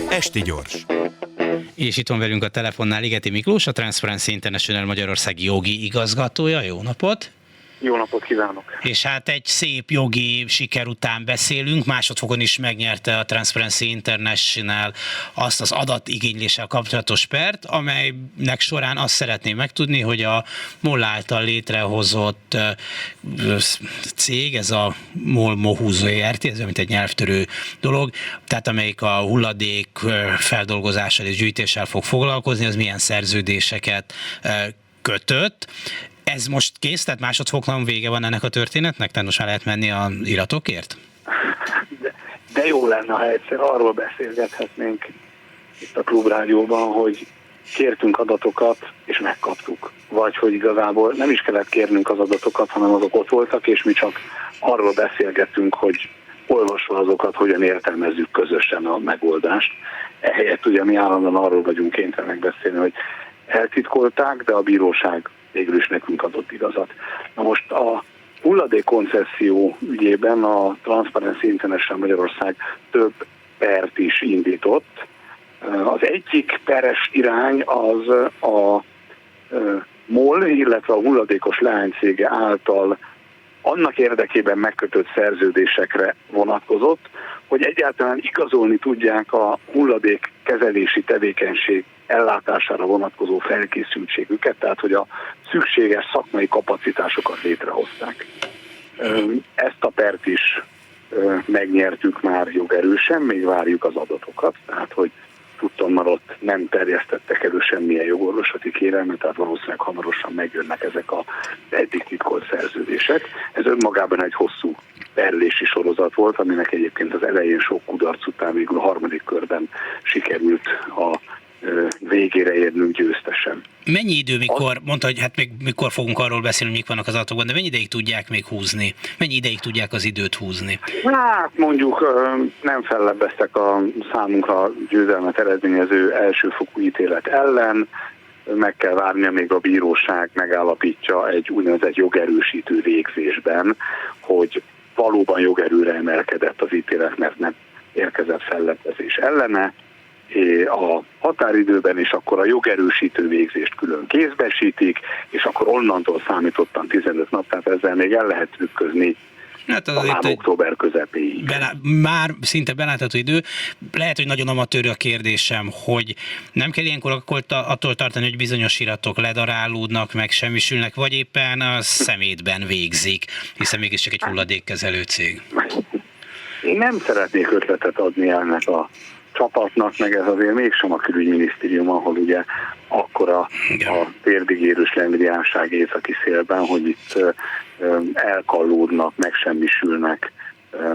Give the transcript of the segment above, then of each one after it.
Esti gyors. És itt van velünk a telefonnál Ligeti Miklós, a Transparency International Magyarországi jogi igazgatója. Jó napot! Jó napot kívánok! És hát egy szép jogi siker után beszélünk, másodfokon is megnyerte a Transparency International azt az adatigényléssel kapcsolatos pert, amelynek során azt szeretném megtudni, hogy a MOL által létrehozott cég, ez a MOL Mohu Zrt., ez mint egy nyelvtörő dolog, tehát amelyik a hulladék feldolgozással és gyűjtéssel fog foglalkozni, az milyen szerződéseket kötött. Ez most kész, tehát másodfokon vége van ennek a történetnek? Tehát most már lehet menni az iratokért? De jó lenne, ha egyszer arról beszélgethetnénk itt a Klubrádióban, hogy kértünk adatokat, és megkaptuk. Vagy hogy igazából nem is kellett kérnünk az adatokat, hanem azok ott voltak, és mi csak arról beszélgettünk, hogy olvasva azokat, hogyan értelmezzük közösen a megoldást. Ehelyett ugye mi állandóan arról vagyunk kénytelenek beszélni, hogy eltitkolták, de a bíróság végül is nekünk adott igazat. Na most a hulladékkoncesszió ügyében a Transparency International Magyarország több pert is indított. Az egyik peres irány az a MOL, illetve a hulladékos leánycége által annak érdekében megkötött szerződésekre vonatkozott, hogy egyáltalán igazolni tudják a hulladékkezelési tevékenység ellátására vonatkozó felkészültségüket, tehát hogy a szükséges szakmai kapacitásokat létrehozták. Ezt a pert is megnyertük már jogerősen, még várjuk az adatokat, tehát hogy tudtommal ott nem terjesztettek elő semmilyen jogorvoslati kérelmet, tehát valószínűleg hamarosan megjönnek ezek az eddig titkolt szerződések. Ez önmagában egy hosszú perlési sorozat volt, aminek egyébként az elején sok kudarc után végül a harmadik körben sikerült a végére érnünk győztesen. Mennyi idő, mondta, hogy hát még mikor fogunk arról beszélni, hogy mik vannak az adatokban, de mennyi ideig tudják még húzni? Mennyi ideig tudják az időt húzni? Hát mondjuk nem fellebbeztek a számunkra győzelmet eredményező elsőfokú ítélet ellen, meg kell várnia, még a bíróság megállapítja egy úgynevezett jogerősítő végzésben, hogy valóban jogerőre emelkedett az ítélet, mert nem érkezett fellebbezés ellene, a határidőben, és akkor a jogerősítő végzést külön kézbesítik, és akkor onnantól számítottan 15 nap, tehát ezzel még el lehet trükközni talán október közepéig. Már szinte belátható idő. Lehet, hogy nagyon amatőr a kérdésem, hogy nem kell ilyenkor attól tartani, hogy bizonyos iratok ledarálódnak, meg semmisülnek, vagy éppen a szemétben végzik, hiszen mégiscsak egy hulladékkezelő cég. Én nem szeretnék ötletet adni ennek a csapatnak, meg ez azért mégsem a külügyminisztérium, ahol ugye akkora a térdigérős lendriánság északi szélben, hogy itt elkallódnak, megsemmisülnek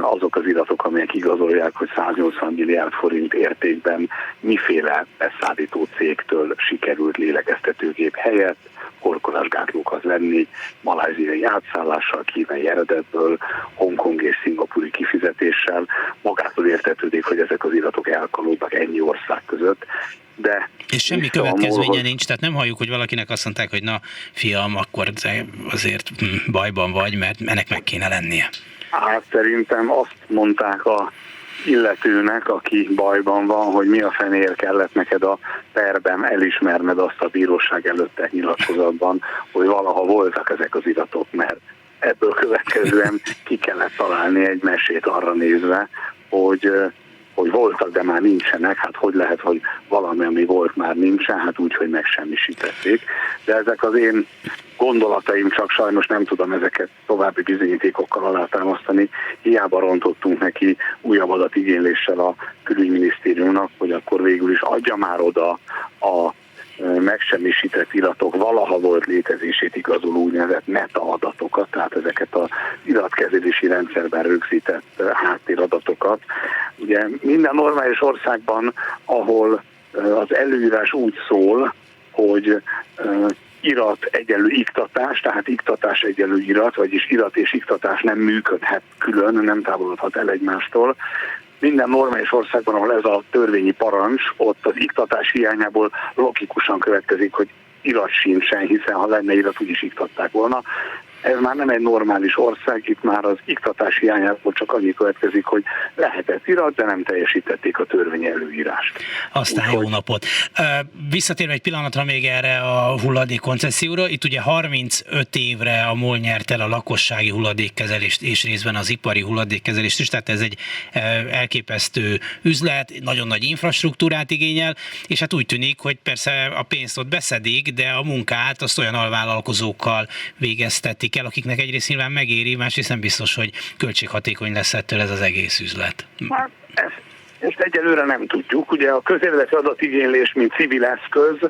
azok az iratok, amelyek igazolják, hogy 180 milliárd forint értékben miféle beszállító cégtől sikerült lélegeztetőgép helyett horkolásgátlókat lenni, malajziai átszállással, kínai eredetből, hongkongi és szingapúri kifizetéssel. Magától értetődik, hogy ezek az iratok elkalódnak ennyi ország között. De és semmi következménye nincs, tehát nem halljuk, hogy valakinek azt mondták, hogy na fiam, akkor azért bajban vagy, mert ennek meg kéne lennie. Hát szerintem azt mondták a illetőnek, aki bajban van, hogy mi a fenéért kellett neked a perben elismerned azt a bíróság előtt nyilatkozatban, hogy valaha voltak ezek az iratok, mert ebből következően ki kellett találni egy mesét arra nézve, hogy voltak, de már nincsenek, hát hogy lehet, hogy valami, ami volt, már nincsen, hát úgy, hogy megsemmisítették. De ezek az én gondolataim, csak sajnos nem tudom ezeket további bizonyítékokkal alátámasztani. Hiába rontottunk neki újabb adatigényléssel a külügyminisztériumnak, hogy akkor végül is adja már oda a megsemmisített iratok valaha volt létezését igazoló úgynevezett metaadatokat, tehát ezeket az iratkezelési rendszerben rögzített háttéradatokat. Ugye minden normális országban, ahol az előírás úgy szól, hogy irat egyenlő iktatás, tehát iktatás egyenlő irat, vagyis irat és iktatás nem működhet külön, nem távolodhat el egymástól. Minden normális országban, ahol ez a törvényi parancs, ott az iktatás hiányából logikusan következik, hogy irat sincsen, hiszen ha lenne irat, úgyis iktatták volna. Ez már nem egy normális ország, itt már az iktatás hiányából csak annyi következik, hogy lehetett irat, de nem teljesítették a törvény előírást. Aztán jó napot. Visszatérve egy pillanatra még erre a hulladék koncesszióra, itt ugye 35 évre a MOL nyert el a lakossági hulladékkezelést és részben az ipari hulladékkezelést is, tehát ez egy elképesztő üzlet, nagyon nagy infrastruktúrát igényel, és hát úgy tűnik, hogy persze a pénzt ott beszedik, de a munkát azt olyan alvállalkozókkal végeztetik el, akiknek egyrészt nyilván megéri, másrészt nem biztos, hogy költséghatékony lesz ettől ez az egész üzlet. Hát ezt egyelőre nem tudjuk. Ugye a közérdekű adatigénylés, mint civil eszköz,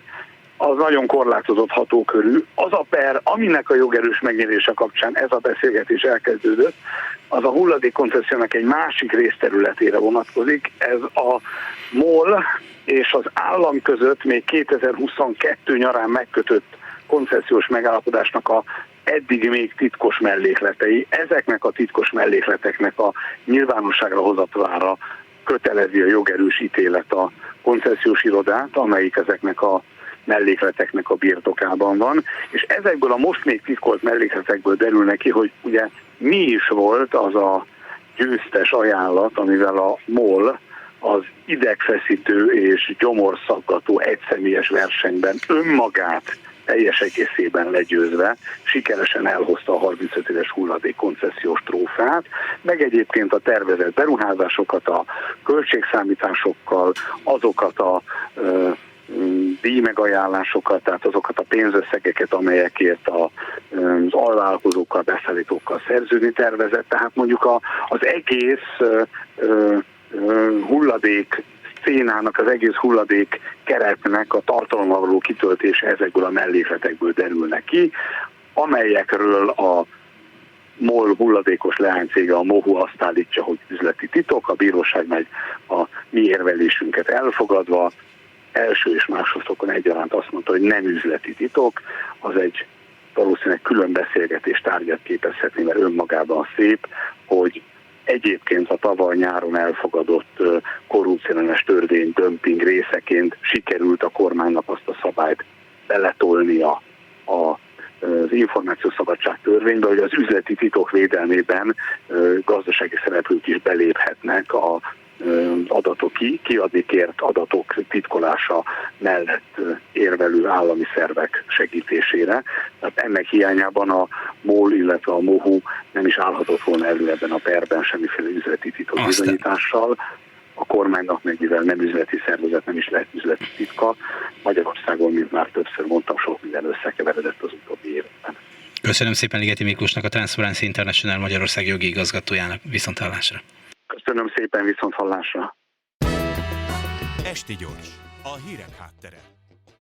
az nagyon korlátozott hatókörű. Az a per, aminek a jogerős megnyerése kapcsán ez a beszélgetés elkezdődött, az a hulladékkoncessziónak egy másik részterületére vonatkozik. Ez a MOL és az állam között még 2022 nyarán megkötött koncesziós megállapodásnak a eddig még titkos mellékletei. Ezeknek a titkos mellékleteknek a nyilvánosságra hozatalára kötelezi a jogerős ítélet a koncesziós irodát, amelyik ezeknek a mellékleteknek a birtokában van, és ezekből a most még titkolt mellékletekből derül neki, hogy ugye mi is volt az a győztes ajánlat, amivel a MOL az idegfeszítő és gyomorszaggató egyszemélyes versenyben önmagát teljes egészében legyőzve sikeresen elhozta a 35 éves hulladékkoncesziós trófeát, meg egyébként a tervezett beruházásokat, a költségszámításokkal, azokat a díjmegajánlásokat, tehát azokat a pénzösszegeket, amelyekért az alvállalkozókkal, beszállítókkal szerződni tervezett. Tehát mondjuk az egész hulladék szénának, az egész hulladék keretnek a tartalommal való kitöltése ezekből a mellékletekből derülnek ki, amelyekről a MOL hulladékos leánycége, a MOHU azt állítja, hogy üzleti titok, a bíróság meg a mi érvelésünket elfogadva első és másodszorban egyaránt azt mondta, hogy nem üzleti titok, az egy valószínűleg külön beszélgetés tárgyat képezhetni, mert önmagában szép, hogy egyébként a tavaly nyáron elfogadott korrupciós törvény dömping részeként sikerült a kormánynak azt a szabályt beletolnia az információszabadság törvénybe, hogy az üzleti titok védelmében gazdasági szereplők is beléphetnek a adatok kiadni kért adatok titkolása mellett érvelő állami szervek segítésére. Tehát ennek hiányában a MOL, illetve a MOHU nem is állhatott volna elő ebben a perben semmiféle üzleti titok bizonyítással. A kormánynak meg mivel nem üzleti szervezet, nem is lehet üzleti titka. Magyarországon, mint már többször mondtam, sok minden összekeveredett az utóbbi években. Köszönöm szépen Ligeti Miklósnak, a Transparency International Magyarország jogi igazgatójának. Viszonthallásra. Köszönöm szépen, viszonthallásra. Esti Gyors, a hírek háttere.